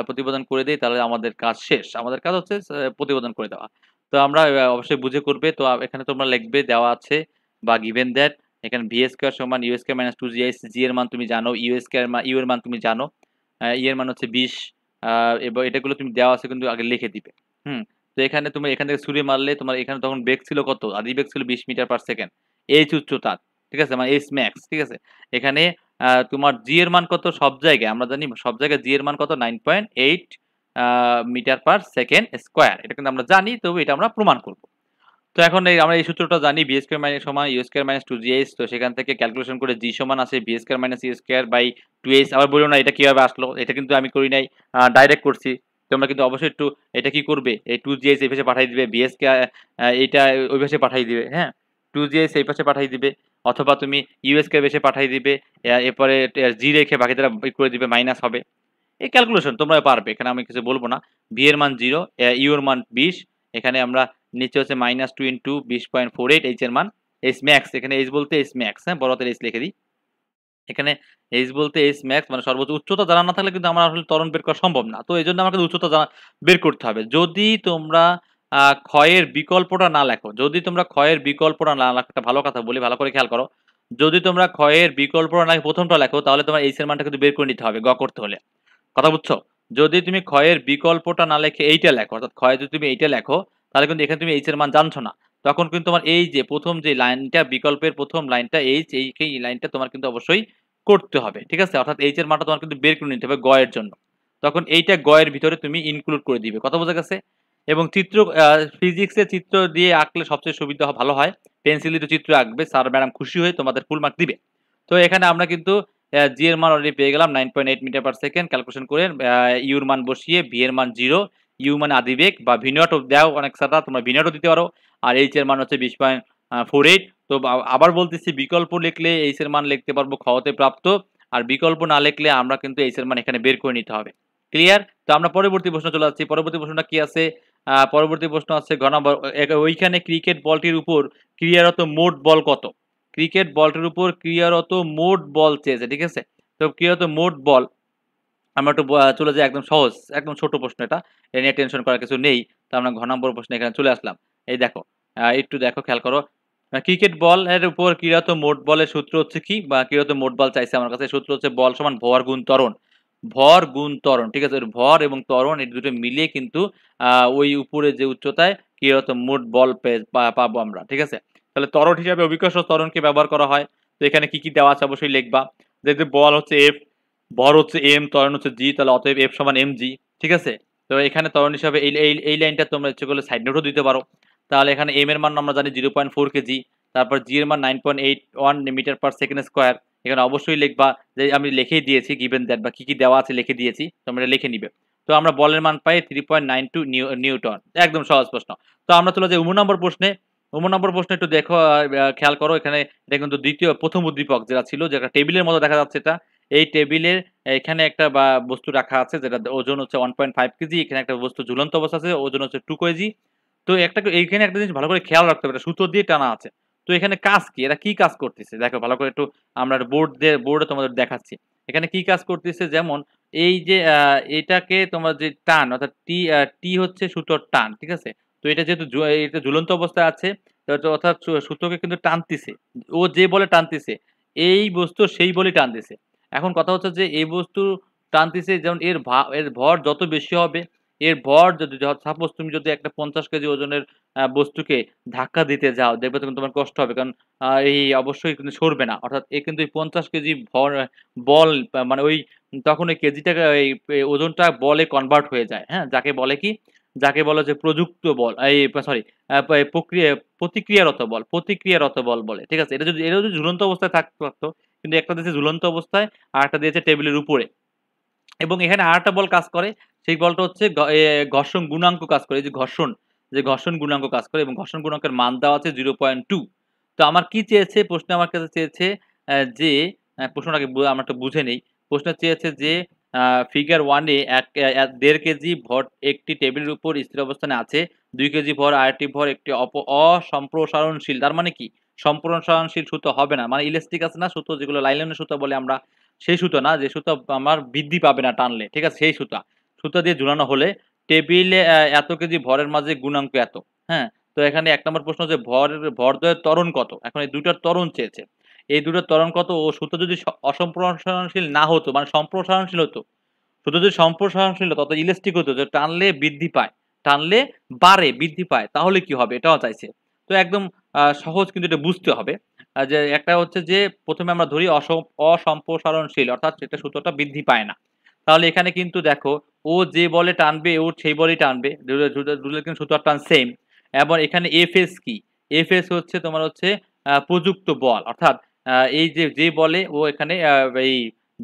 প্রতিবেদন করে দেই, তাহলে আমাদের কাজ শেষ। আমাদের কাজ হচ্ছে প্রতিবেদন করে দেওয়া। তো আমরা অবশ্যই বুঝে করবে। তো এখানে তোমরা লিখবে দেওয়া আছে বা গিভেন দ্যাট এখানে ভি স্কয়ার সমান ইউ স্কয়ার মাইনাস 2gh, জি এর মান তুমি জানো, ইউ এর মান তুমি জানো। ই এর মান হচ্ছে 20। এবং এটাগুলো তুমি দেওয়া আছে কিন্তু আগে লিখে দিবে। হুম? তো এখানে তুমি এখান থেকে ছুড়ে মারলে তোমার এখানে তখন বেগ ছিল কত? আদি বেগ ছিল 20 মিটার পার সেকেন্ড। এইচ উচ্চতা, ঠিক আছে? মানে এইচ ম্যাক্স, ঠিক আছে? এখানে তোমার জি এর মান কত সব জায়গায়? আমরা জানি সব জায়গায় জি এর মান কত? 9.8 মিটার পার সেকেন্ড স্কয়ার। এটা কিন্তু আমরা জানি, তবে এটা আমরা প্রমাণ করব। তো এখন আমরা এই সূত্রটা জানি, বি স্কয়ার মাইনাস সমান ইউ স্কয়ার মাইনাস 2gh। তো সেখান থেকে ক্যালকুলেশন করে জি সমান আছে v square minus u square by 2h। আবার বলিও না এটা কিভাবে আসলো, এটা কিন্তু আমি করি নাই, ডাইরেক্ট করছি। তোমরা কিন্তু অবশ্যই একটু এটা কি করবে, এই 2gh এই পাশে পাঠিয়ে দিবে, bs কে এইটা ওই পাশে পাঠিয়ে দিবে, হ্যাঁ। 2gh এই পাশে পাঠিয়ে দিবে, অথবা তুমি ইউএস কে পাশে পাঠিয়ে দিবে। এরপরে জি রেখে বাকিটা করে দিবে, মাইনাস হবে। এই ক্যালকুলেশন তোমরা পারবে, এখানে আমি কিছু বলবো না। ভি এর মান 0, ইউ এর মান 20। এখানে আমরা নিচে হচ্ছে -2 ইন্টু 20.48, এইচ এর মান এইচ ম্যাক্স। এখানে এইচ বলতে এইচ ম্যাক্স, হ্যাঁ, বড় হাতের এইচ লিখে দিই। এখানে এইচ বলতে এইচ ম্যাক্স মানে সর্বোচ্চ উচ্চতা জানা না থাকলে কিন্তু আমার আসলে ত্বরণ বের করা সম্ভব না। তো এজন্য আমাকে উচ্চতা বের করতে হবে। যদি তোমরা ক্ষয়ের বিকল্পটা না লেখো, যদি তোমরা ক্ষয়ের বিকল্পটা না লেখো, একটা ভালো কথা বলি, ভালো করে খেয়াল করো। যদি তোমরা ক্ষয়ের বিকল্পটা না প্রথমটা লেখো, তাহলে তোমার এইচ এর মানটা কিন্তু বের করে নিতে হবে করতে হলে। কথা বুঝছো? যদি তুমি ক্ষয়ের বিকল্পটা না লিখে এইটা লেখো, অর্থাৎ ক্ষয় যদি তুমি এইটা লেখো, তাহলে কিন্তু এখানে তুমি এইচ এর মান জানছো না। তখন কিন্তু তোমার এই যে প্রথম যে লাইনটা, বিকল্পের প্রথম লাইনটা এইচ, এই লাইনটা তোমার কিন্তু অবশ্যই করতে হবে। ঠিক আছে? অর্থাৎ এইচ এর মানটা তোমার কিন্তু বের করে নিতে হবে গ এর জন্য। তখন এইটা গ এর ভিতরে তুমি ইনক্লুড করে দিবে। কথা বোঝা গেছে? এবং চিত্র ফিজিক্সে চিত্র দিয়ে আঁকলে সবচেয়ে সুবিধা ভালো হয়। পেন্সিল দিয়ে চিত্র আঁকবে, স্যার ম্যাডাম খুশি হয়ে তোমাদের ফুল মার্ক দিবে। তো এখানে আমরা কিন্তু জি এর মান অলরেডি পেয়ে গেলাম 9.8 মিটার পার সেকেন্ড। ক্যালকুলেশন করে ইউ এর মান বসিয়ে ভি এর মান 0, ইউ মানে আদিবেগ বা ভি নট দাও অনেক সাদা, তোমরা ভি নটও দিতে পারো। আর এইচ এর মান হচ্ছে 20.48। তো আবার বলতেছি, বিকল্প লিখলে এইচ এর মান লিখতে পারবো খ হতে প্রাপ্ত, আর বিকল্প না লিখলে আমরা কিন্তু এইচ এর মান এখানে বের করে নিতে হবে। ক্লিয়ার? তো আমরা পরবর্তী প্রশ্ন চলে যাচ্ছি। পরবর্তী প্রশ্নটা কি আছে? পরবর্তী প্রশ্ন আছে ঘ নম্বর, ওইখানে ক্রিকেট বলটির উপর ক্রিয়ারত মোট বল কত? ক্রিকেট বলটির উপর ক্রিয়ারত মোট বল চেয়েছে, ঠিক আছে। তো ক্রিয়ারত মোট বল, আমরা একটু চলে যাই, একদম সহজ, একদম ছোট প্রশ্ন এটা, এ নিয়ে টেনশন করার কিছু নেই। তো আমরা ঘ নম্বর প্রশ্নে এখানে চলে আসলাম। এই দেখো, একটু দেখো, খেয়াল করো। ক্রিকেট বল এর উপর ক্রীড়াত মোট বলের সূত্র হচ্ছে কি, বা ক্রীড়াত মোট বল চাইছে আমার কাছে, সূত্র হচ্ছে বল সমান ভর গুণ ত্বরণ। ভর গুণ ত্বরণ, ঠিক আছে? ভর এবং ত্বরণ এই দুটো মিলিয়ে কিন্তু ওই উপরে যে উচ্চতায় ক্রীড়াত মোট বল পাবো আমরা, ঠিক আছে? তাহলে ত্বরণ হিসাবে অভিকর্ষ ত্বরণকে ব্যবহার করা হয়। তো এখানে কি কি দেওয়া আছে অবশ্যই লিখবা। যেহেতু বল হচ্ছে এফ, ভর হচ্ছে এম, ত্বরণ হচ্ছে জি, তাহলে অতএব এফ সমান এম জি, ঠিক আছে? তো এখানে ত্বরণ হিসাবে এই লাইনটা তোমরা ইচ্ছে করলে সাইড নোটও দিতে পারো। তাহলে এখানে এম এর মান আমরা জানি 0.4 কেজি, তারপর জি এর মান 9.81 মিটার পার সেকেন্ড স্কোয়ার। এখানে অবশ্যই লিখবা, যে আমি লিখেই দিয়েছি গিভেন দ্যাট, বা কি কি দেওয়া আছে লিখে দিয়েছি, তোমরা লিখে নিবে। তো আমরা বলের মান পাই 3.92 নিউটন, একদম সহজ প্রশ্ন। তো আমরা চলে যাই 19 নম্বর প্রশ্নে। 19 নম্বর প্রশ্নে একটু দেখো, খেয়াল করো, এখানে এটা কিন্তু প্রথম উদ্দীপক যেটা ছিল, যেটা টেবিলের মতো দেখা যাচ্ছে, এটা এই টেবিলের এখানে একটা বা বস্তু রাখা আছে, যেটা ওজন হচ্ছে 1.5 কেজি। এখানে একটা বস্তু ঝুলন্ত অবস্থা আছে, ওজন হচ্ছে 2 কেজি। তো এইখানে একটা জিনিস ভালো করে খেয়াল রাখতে হবে, এটা সুতো দিয়ে টানা আছে। তো এখানে কাজ কি, এরা কি কাজ করতেছে দেখো ভালো করে একটু, আমরা বোর্ডে তোমাদের দেখাচ্ছি এখানে কি কাজ করতেছে। যেমন এই যে এটাকে তোমার যে টান, অর্থাৎ টি হচ্ছে সুতোর টান, ঠিক আছে? তো এটা যেহেতু এটা ঝুলন্ত অবস্থায় আছে, অর্থাৎ সুতোকে কিন্তু টানতেছে, ও যে বলে টানতেছে, এই বস্তু সেই বলেই টানতেছে। এখন কথা হচ্ছে যে এই বস্তু টানতেছে, যেমন এর ভর যত বেশি হবে, এর ভর যদি সাপোজ তুমি যদি একটা 50 কেজি ওজনের বস্তুকে ধাক্কা দিতে যাও, দেখবে তখন তোমার কষ্ট হবে, কারণ এই অবশ্যই কিন্তু সরবে না। অর্থাৎ কিন্তু এই 50 কেজি বল মানে ওই তখন ওই কেজিটাকে ওজনটা বলে কনভার্ট হয়ে যায়, হ্যাঁ? যাকে বলে যে প্রযুক্ত বল, এই সরি প্রতিক্রিয়ারত বল বলে, ঠিক আছে? এটা যদি ঝুলন্ত অবস্থায় থাকতে পারতো, কিন্তু একটা দিয়েছে ঝুলন্ত অবস্থায় আর একটা দিয়েছে টেবিলের উপরে। এবং এখানে আরেকটা বল কাজ করে, সেই বলটা হচ্ছে ঘর্ষণ গুণাঙ্ক কাজ করে। এই যে ঘর্ষণ গুণাঙ্ক কাজ করে, এবং ঘর্ষণ গুণাঙ্কের মান দেওয়া আছে 0.2। তো আমার কি চেয়েছে প্রশ্নে, আমার কাছে চেয়েছে যে প্রশ্নটাকে আমরা একটু বুঝে নেই। প্রশ্নে চেয়েছে যে ফিগার 1 এ 1.5 কেজি ভর একটি টেবিলের উপর স্থির অবস্থানে আছে, 2 কেজি ভর আরেকটি ভর একটি অসম্প্রসারণশীল। তার মানে কি? সম্প্রসারণশীল সুতো হবে না, মানে ইলাস্টিক আছে না সুতো, যেগুলো লাইলনের সুতো বলে আমরা, সেই সুতো না, যে সুতো আমার বৃদ্ধি পাবে না টানলে, ঠিক আছে? সেই সুতা দিয়ে ঝুলানো হলে টেবিলে এত কেজি ভরের মাঝে গুণাঙ্ক এত, হ্যাঁ? তো এখানে ১ নম্বর প্রশ্ন যে ভরদ্বয়ের ত্বরণ কত? এখন এই ২ টার ত্বরণ চেয়েছে। এই ২ টার ত্বরণ কত, ও সুতো যদি অসম্প্রসারণশীল না হতো, মানে সম্প্রসারণশীল হতো। সুতো যদি সম্প্রসারণশীল হতো, অর্থাৎ ইলাস্টিক হতো, যে টানলে বৃদ্ধি পায়, টানলে বাড়ে, বৃদ্ধি পায়, তাহলে কি হবে? এটাও চাইছে। তো একদম সহজ, কিন্তু এটা বুঝতে হবে। যে একটা হচ্ছে যে ১ম এ আমরা ধরি অসম্প্রসারণশীল, অর্থাৎ সেটা সুতোটা বৃদ্ধি পায় না। তাহলে এখানে কিন্তু দেখো, ও যে বলে টানবে ও সেই বলেই টানবে। দুটোর কিন্তু সুতার টান সেম। এবং এখানে এফএস কি? এফএস হচ্ছে তোমার হচ্ছে প্রযুক্ত বল। অর্থাৎ এই যে বলে ও এখানে এই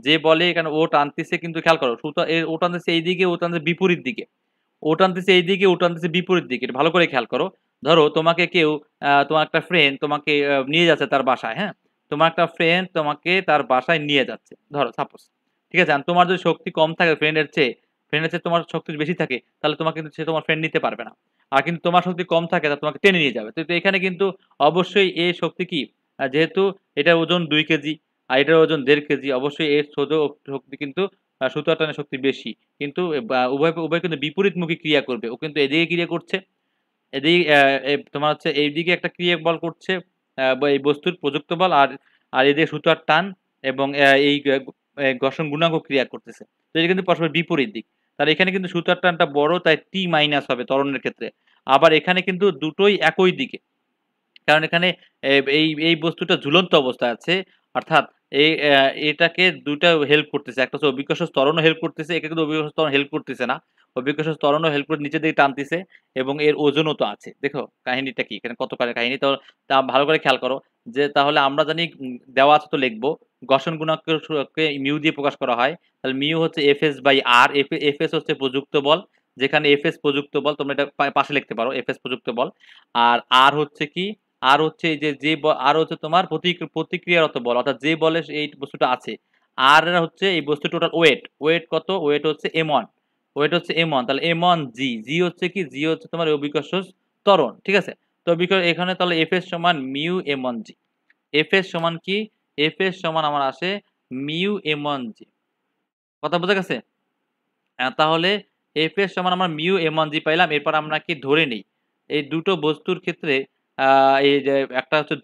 যে বলে এখানে ও টানতেছে, কিন্তু খেয়াল করো ও টানতেছে এইদিকে, ও টানতেছে বিপরীত দিকে। ও টানতেছে এইদিকে, ও টানতেছে বিপরীত দিকে। এটা ভালো করে খেয়াল করো। ধরো তোমাকে কেউ তোমার একটা ফ্রেন্ড তোমাকে নিয়ে যাচ্ছে তার বাসায়, হ্যাঁ? তোমার একটা ফ্রেন্ড তোমাকে তার বাসায় নিয়ে যাচ্ছে। ধরো সাপোজ। ঠিক আছে? আর তোমার যদি শক্তি কম থাকে ফ্রেন্ডের চেয়ে তোমার শক্তি বেশি থাকে, তাহলে তোমাকে কিন্তু সে তোমার ফ্রেন্ড নিতে পারবে না। আর কিন্তু তোমার শক্তি কম থাকে, তাহলে তোমাকে টেনে নিয়ে যাবে। তো এখানে কিন্তু অবশ্যই এর শক্তি কি? যেহেতু এটার ওজন ২ কেজি আর এটার ওজন ১.৫ কেজি, অবশ্যই এর শক্তি কিন্তু সুতার টানের শক্তি বেশি। কিন্তু উভয় কিন্তু বিপরীতমুখী ক্রিয়া করবে। ও কিন্তু এদিকে ক্রিয়া করছে, এদিকে তোমার হচ্ছে এইদিকে একটা ক্রিয়া বল করছে, বা এই বস্তুর প্রযুক্ত বল, আর এদিকে সুতার টান, এবং এই ঘর্ষণ গুণাঙ্ক ক্রিয়া করতেছে। তো এটা কিন্তু পরস্পর বিপরীত দিক। তাহলে এখানে কিন্তু সুতার টানটা বড়, তাই টি মাইনাস হবে ত্বরণের ক্ষেত্রে। আবার এখানে কিন্তু দুটোই একই দিকে। কারণ এখানে এই বস্তুটা ঝুলন্ত অবস্থায় আছে, অর্থাৎ এটাকে ২ টা হেল্প করতেছে। একটা হচ্ছে অভিকর্ষ ত্বরণও হেল্প করতেছে, একে কিন্তু অভিকর্ষ ত্বরণ হেল্প করতেছে না। অভিকর্ষ ত্বরণও হেল্প করে নিচের দিকে টানতেছে, এবং এর ওজনও তো আছে। দেখো কাহিনীটা কি? এখানে কত কাহিনী, তো তা ভালো করে খেয়াল করো। যে তাহলে আমরা জানি দেওয়া আছে তো লিখবো। ঘর্ষণ গুণাঙ্কের কে মিউ দিয়ে প্রকাশ করা হয়। তাহলে মিউ হচ্ছে Fs/r, Fs হচ্ছে প্রযুক্ত বল। যেখানে Fs প্রযুক্ত বল, তোমরা এটা পাশে লিখতে পারো, Fs প্রযুক্ত বল। আর আর হচ্ছে কি? আর হচ্ছে এই আর হচ্ছে তোমার প্রতিক্রিয়ারত বল, অর্থাৎ যে বলে এই বস্তুটা আছে। আর হচ্ছে এই বস্তুর টোটাল ওয়েট কত? ওয়েট হচ্ছে m1, তাহলে m1 জি হচ্ছে কি? জি হচ্ছে তোমার অভিকর্ষ ত্বরণ, ঠিক আছে? তো এখানে তাহলে Fs সমান মিউ m1 জি। Fs সমান কি? Fs সমান আমার আসে মিউ m1 জি। কথা বোঝা গেছে? তাহলে Fs সমান আমরা মিউ m1 জি পাইলাম। এরপর আমরা কি ধরে নেই, এই দুটো বস্তুর ক্ষেত্রে এই যে একটা হচ্ছে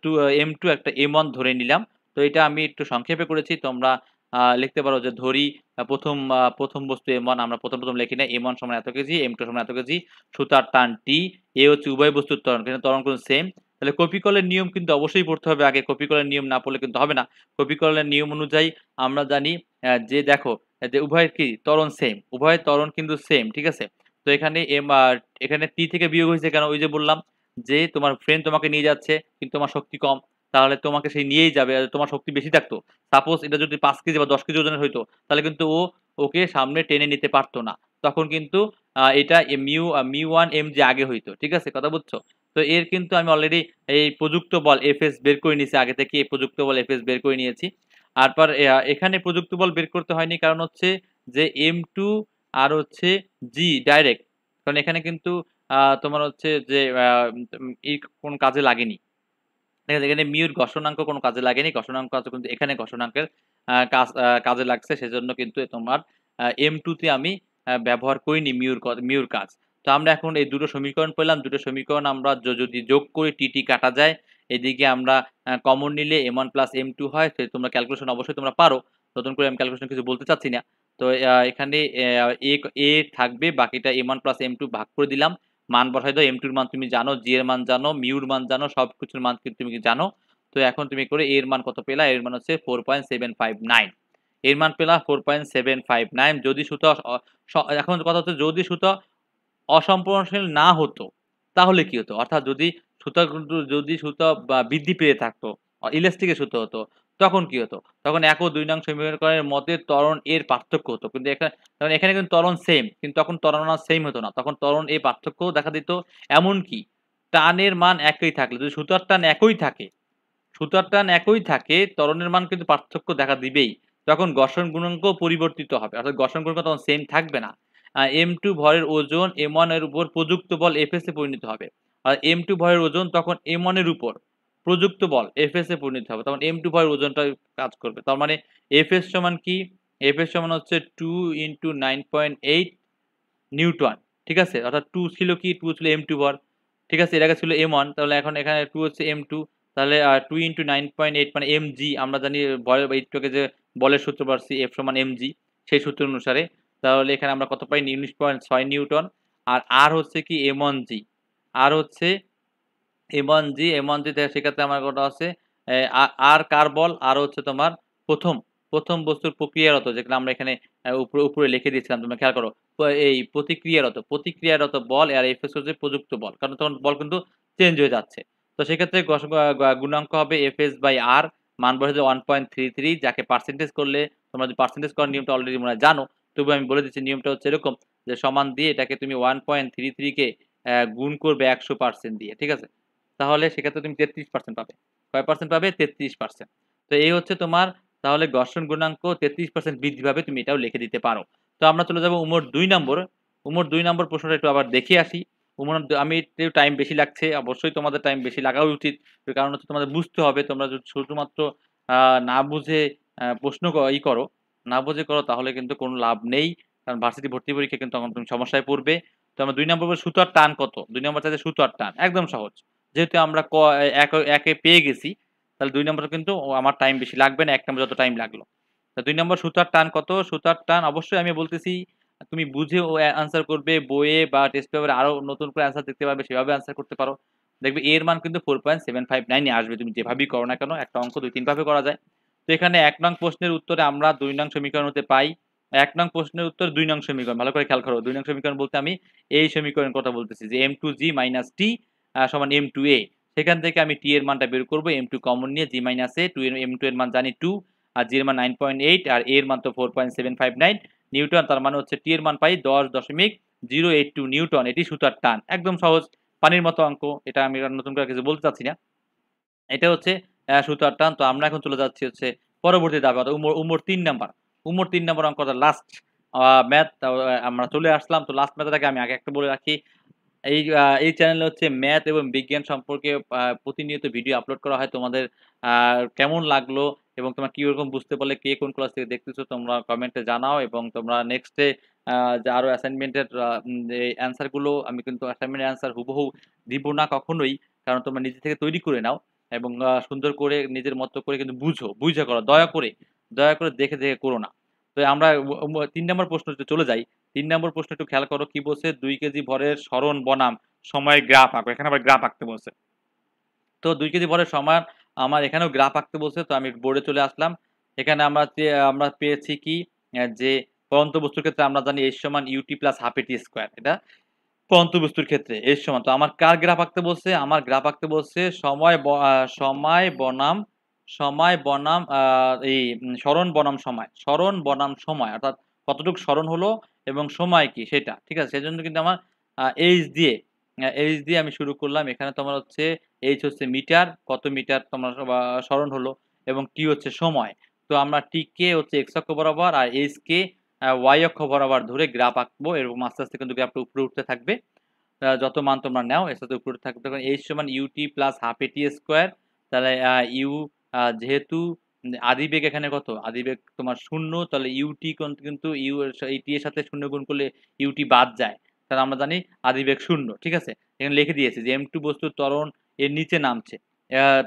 M2 একটা M1 ধরে নিলাম। তো এটা আমি একটু সংক্ষেপে করেছি। তোমরা লিখতে পারো যে ধরি ১ম বস্তু M1 আমরা ১ম লিখি না। M1 সমান এত কেজি, M2 সমান এত কেজি। সুতার টান T, A হচ্ছে উভয় বস্তুর ত্বরণ। কিন্তু ত্বরণ কিন্তু সেম। তাহলে কপিকলের নিয়ম কিন্তু অবশ্যই পড়তে হবে আগে। কপিকলের নিয়ম না পড়লে কিন্তু হবে না। কপিকলের নিয়ম অনুযায়ী আমরা জানি যে দেখো যে উভয়ের কি ত্বরণ সেম। উভয়ের ত্বরণ কিন্তু সেম, ঠিক আছে? তো এখানে এখানে T থেকে বিয়োগ হইছে কেন? ওই যে বললাম যে তোমার ফ্রেন্ড তোমাকে নিয়ে যাচ্ছে কিন্তু তোমার শক্তি কম। তাহলে তোমাকে সে নিয়েই যাবে। আর তোমার শক্তি বেশি থাকতো। সাপোজ এটা যদি ৫ কেজি বা ১০ কেজি ওজনের হইতো, তাহলে কিন্তু ওকে সামনে টেনে নিতে পারত না। তখন কিন্তু এটা মিউ1 mg আগে হইতো। ঠিক আছে? কথা বুঝছো? তো এর কিন্তু আমি অলরেডি এই প্রযুক্ত বল Fs বের করে নিয়েছি আগে থেকে এই প্রযুক্ত বল Fs বের করে নিয়েছি। তারপর এখানে প্রযুক্ত বল বের করতে হয়নি কারণ হচ্ছে যে M2 আর হচ্ছে G ডাইরেক্ট। কারণ এখানে কিন্তু তোমার হচ্ছে যে কোন কাজে লাগেনি। ঠিক আছে? এখানে মিউর ঘর্ষণাঙ্ক কোনো কাজে লাগেনি। ঘর্ষণাঙ্ক আছে কিন্তু এখানে ঘর্ষণাঙ্কের কাজে লাগছে। সেজন্য কিন্তু তোমার M2 তে আমি ব্যবহার করিনি মিউর কাজ। তো আমরা এখন এই দুটো সমীকরণ পেলাম। দুটো সমীকরণ আমরা যদি যোগ করি টি কাটা যায়। এদিকে আমরা কমন নিলে M1 প্লাস M2 হয়। তো তোমরা ক্যালকুলেশন অবশ্যই তোমরা পারো। নতুন করে আমি ক্যালকুলেশন কিছু বলতে চাচ্ছি না। তো এখানে A থাকবে বাকিটা M1 প্লাস M2 ভাগ করে দিলাম। মান বসাই দাও। M2 এর মান তুমি জানো, G এর মান জানো, মিউর মান জানো, সবকিছুর মান কিন্তু তুমি জানো। তো এখন তুমি করে A এর মান কত পেলা? এর মান হচ্ছে 4.759। এর মান পেলা 4.759 যদি সুতা এখন কথা হচ্ছে যদি সুতা অসম্পূর্ণশীল না হতো তাহলে কি হতো? অর্থাৎ যদি সুতা বৃদ্ধি পেয়ে থাকতো, ইলাস্টিকের সুতো হতো, তখন কি হতো? তখন ১ ও ২ নং সমীকরণের মধ্যে ত্বরণ এর পার্থক্য হতো। কিন্তু কারণ এখানে কিন্তু ত্বরণ সেম কিন্তু তখন ত্বরণ আর সেম হতো না। তখন ত্বরণ এ পার্থক্যও দেখা দিত। এমনকি টানের মান একই থাকলে যদি সুতার টান একই থাকে ত্বরণের মান কিন্তু পার্থক্য দেখা দিবেই। তখন ঘর্ষণ গুণাঙ্কও পরিবর্তিত হবে। অর্থাৎ ঘর্ষণ গুণাঙ্ক তখন সেম থাকবে না। M2 ভরের ওজন M1 এর উপর প্রযুক্ত বল Fs এ পরিণত হবে। আর M2 ভরের ওজন তখন M1 এর উপর প্রযুক্ত বল Fs এ পরিণত হবে। তখন M2 ভরের ওজনটা কাজ করবে। তার মানে Fs সমান কি? Fs সমান হচ্ছে 2 × 9.8 নিউটন। ঠিক আছে? অর্থাৎ 2 ছিল কি? 2 ছিল M2 ভর। ঠিক আছে? এর আগে ছিল M1 তাহলে এখন এখানে 2 হচ্ছে M2 তাহলে 2 × 9.8 মানে mg আমরা জানি একটু আগে যে বলের সূত্র পাচ্ছি F সমান mg সেই সূত্র অনুসারে। তাহলে এখানে আমরা কত পাই? 19.6 নিউটন। আর R হচ্ছে কি M1g। R হচ্ছে M1g সেক্ষেত্রে আমার কত আছে? আর কার বল? আর হচ্ছে তোমার প্রথম বস্তুর প্রক্রিয়ারত যেখানে আমরা এখানে উপরে লিখে দিয়েছিলাম তোমরা খেয়াল করো। এই প্রতিক্রিয়ারত বল আর Fs হচ্ছে প্রযুক্ত বল। কারণ তখন বল কিন্তু চেঞ্জ হয়ে যাচ্ছে। তো সেক্ষেত্রে গুণাঙ্ক হবে Fs/r মান বসাতে 1.33 যাকে পার্সেন্টেজ করলে তোমরা যদি পার্সেন্টেজ করার নিয়মটা অলরেডি মনে হয় জানো। তবুও আমি বলে দিচ্ছি নিয়মটা হচ্ছে এরকম যে সমান দিয়ে এটাকে তুমি 1.33 কে গুণ করবে 100% দিয়ে। ঠিক আছে? তাহলে সেক্ষেত্রে তুমি 33% পাবে। কয় পার্সেন্ট পাবে? 33%। তো এই হচ্ছে তোমার তাহলে ঘর্ষণ গুণাঙ্ক 33% বৃদ্ধি পাবে তুমি এটাও লিখে দিতে পারো। তো আমরা চলে যাব ২ নম্বর। ২ নম্বর প্রশ্নটা একটু আবার দেখে আসি। আমি একটু টাইম বেশি লাগছে। অবশ্যই তোমাদের টাইম বেশি লাগাও উচিত। কারণ হচ্ছে তোমাদের বুঝতে হবে। তোমরা যদি শুধুমাত্র না বুঝে প্রশ্ন করো, না বুঝে করো তাহলে কিন্তু কোনো লাভ নেই। কারণ ভার্সিটি ভর্তি পরীক্ষায় কিন্তু তখন তুমি সমস্যায় পড়বে। তো আমরা ২ নম্বর সুতার টান কত? ২ নম্বর চাইছে সুতার টান। একদম সহজ। যেহেতু আমরা একে পেয়ে গেছি তাহলে ২ নম্বরে কিন্তু আমার টাইম বেশি লাগবে না ১ নম্বর যত টাইম লাগলো। তো ২ নম্বর সুতার টান কত? সুতার টান অবশ্যই আমি বলতেছি তুমি বুঝে অ্যান্সার করবে বইয়ে বা টেস্ট পেপারে আরো নতুন করে অ্যান্সার দেখতে পারবে সেভাবে অ্যান্সার করতে পারো। দেখবে এর মান কিন্তু 4.759 এ আসবে তুমি যেভাবেই করো না কেন একটা অঙ্ক ২-৩ ভাবে করা যায়। তো এখানে ১ নং প্রশ্নের উত্তরে আমরা ২ নং সমীকরণ হতে পাই। ১ নং প্রশ্নের উত্তর ২ নং সমীকরণ। ভালো করে খেয়াল করো। ২ নং সমীকরণ বলতে আমি এই সমীকরণের কথা বলতেছি যে M2g - T সমান M2a সেখান থেকে আমি T এর মানটা বের করব M2 কমন নিয়ে g - a 2 এর M2 এর মান জানি 2 আর g এর মান 9.8 আর a এর মান তো 4.759 নিউটন তার মানে হচ্ছে T এর মান পাই 10.082 নিউটন এটি সুতার টান। একদম সহজ পানির মতো অঙ্ক। এটা আমি আর নতুন করে কিছু বলতে চাচ্ছি না। এটা হচ্ছে সুতার টান। তো আমরা এখন চলে যাচ্ছি হচ্ছে পরবর্তী ধাপে অর্থাৎ ৩ নাম্বার। ৩ নাম্বার অঙ্কটা লাস্ট ম্যাথ আমরা চলে আসলাম। তো লাস্ট ম্যাথের আগে আমি আগে একটা বলে রাখি। এই চ্যানেলে হচ্ছে ম্যাথ এবং বিজ্ঞান সম্পর্কে প্রতিনিয়ত ভিডিও আপলোড করা হয়। তোমাদের আ কেমন লাগলো এবং তোমরা কিরকম বুঝতে পারলে, কে কোন ক্লাস থেকে দেখতেছো তোমরা কমেন্টে জানাও এবং তোমরা নেক্সট এ যে আরো অ্যাসাইনমেন্টের যে অ্যান্সার গুলো আমি কিন্তু অ্যাসাইনমেন্টের অ্যান্সার হুবহু দিব না কখনোই। কারণ তোমরা নিজে থেকে তৈরি করে নাও এবং সুন্দর করে নিজের মতো করে কিন্তু বুঝে করো। দয়া করে দেখে করো না। তো আমরা ৩ নম্বর প্রশ্নতে চলে যাই। ৩ নম্বর প্রশ্ন একটু খেয়াল করো কি বলছে? ২ কেজি ভরের সরণ বনাম সময়ের গ্রাফ আঁকো। এখানে আবার গ্রাফ আঁকতে বলছে। তো ২ কেজি ভরের সমান আমার এখানেও গ্রাফ আঁকতে বলছে। তো আমি বোর্ডে চলে আসলাম। এখানে আমরা পেয়েছি কি? যে পড়ন্ত বস্তুর ক্ষেত্রে আমরা জানি H সমান UT plus half AT square. এটা পড়ন্ত বস্তুর ক্ষেত্রে H সমান। তো আমার কার গ্রাফ আঁকতে বলছে? আমার গ্রাফ আঁকতে বলছে সময় বনাম সরণ বনাম সময়। সরণ বনাম সময়। অর্থাৎ কতটুক সরণ হলো এবং সময় কি সেটা। ঠিক আছে? সেজন্য কিন্তু আমার H দিয়ে আমি শুরু করলাম। এখানে তোমার হচ্ছে H হচ্ছে মিটার, কত মিটার তোমার সরণ হলো এবং T হচ্ছে সময়। তো আমরা T কে হচ্ছে x অক্ষ বরাবর আর H কে y অক্ষ বরাবর ধরে গ্রাফ আঁকবো। এরকম আস্তে, আস্তে কিন্তু গ্রাফটা উপরে উঠতে থাকবে। যত মান তোমরা নাও এর সাথে উপরে থাকবে। তখন H সমান UT plus half AT square. তাহলে যেহেতু আদিবেগ এখানে কত? আদিবেগ তোমার 0 তাহলে UT কিন্তু এই T এর সাথে 0 গুণ করলে UT বাদ যায়। তাহলে আমরা জানি আদিবেগ 0। ঠিক আছে? এখানে লিখে দিয়েছি যে M2 বস্তুর ত্বরণ এর নিচে নামছে।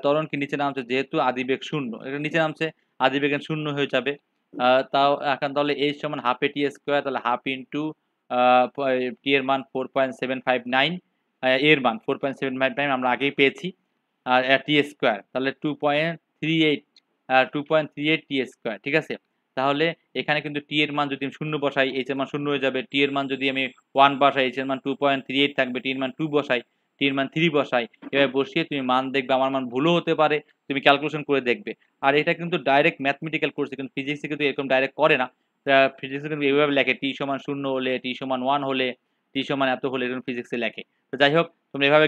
ত্বরণ কি নিচে নামছে যেহেতু আদিবেগ 0। এটা নিচে নামছে, আদিবেগ 0 হয়ে যাবে। তাও এখন তাহলে H সমান হাফ AT স্কয়ার তাহলে হাফ ইনটু আ প T এর মান 4.759 এর মান 4.759 আমরা আগেই পেয়েছি। আর T স্কয়ার তাহলে 2.38 T স্কয়ার। ঠিক আছে? তাহলে এখানে কিন্তু T এর মান যদি আমি 0 বসাই H এর মান 0 হয়ে যাবে। T এর মান যদি আমি 1 বসাই H এর মান 2.38 থাকবে। T এর মান 2 বসাই, T এর মান 3 বসাই। এভাবে বসিয়ে তুমি মান দেখবে আমার মান ভুলও হতে পারে। তুমি ক্যালকুলেশন করে দেখবে। আর এটা কিন্তু ডাইরেক্ট ম্যাথমেটিক্যাল করছে কিন্তু ফিজিক্স এ কিন্তু এরকম ডাইরেক্ট করে না। ফিজিক্স এ কিন্তু এভাবে লেখে T সমান 0 হলে, T সমান 1 হলে, T সমান এত হলে এরকম ফিজিক্স এ লেখে। তো যাই হোক তোমরা এভাবে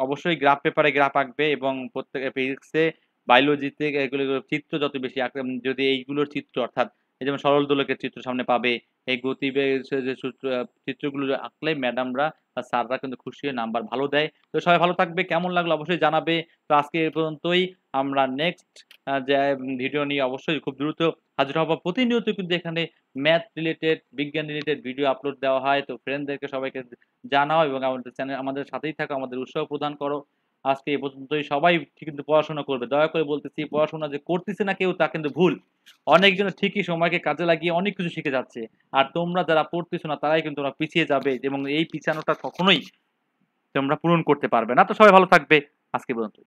অবশ্যই গ্রাফ পেপারে গ্রাফ আঁকবে এবং প্রত্যেকে ফিজিক্সে, বায়োলজিতে এগুলো চিত্র যত বেশি যদি এইগুলোর চিত্র অর্থাৎ এই যেমন সরল দোলকের চিত্র সামনে পাবে, এই গতিবেগ যে চিত্রগুলো আঁকলে ম্যাডামরা বা স্যাররা কিন্তু খুশি হয়ে নাম্বার ভালো দেয়। তো সবাই ভালো থাকবে। কেমন লাগলো অবশ্যই জানাবে। তো আজকে এ পর্যন্তই। আমরা নেক্সট যে ভিডিও নিয়ে অবশ্যই খুব দ্রুত হাজির হব। প্রতিনিয়ত কিন্তু এখানে ম্যাথ রিলেটেড, বিজ্ঞান রিলেটেড ভিডিও আপলোড দেওয়া হয়। তো ফ্রেন্ডদেরকে সবাইকে জানাও এবং আমাদের সাথেই থাকো, আমাদের উৎসাহ প্রদান করো। আজকে এ পর্যন্তই। সবাই কিন্তু পড়াশোনা করবে। দয়া করে বলতেছি পড়াশোনা যে করতেছে না কেউ তা কিন্তু ভুল। অনেকজন ঠিকই সময়কে কাজে লাগিয়ে অনেক কিছু শিখে যাচ্ছে। আর তোমরা যারা পড়তেছো না তারাই কিন্তু পিছিয়ে যাবে এবং এই পিছানোটা কখনোই তোমরা পূরণ করতে পারবে না। তো সবাই ভালো থাকবে। আজকে এ পর্যন্তই।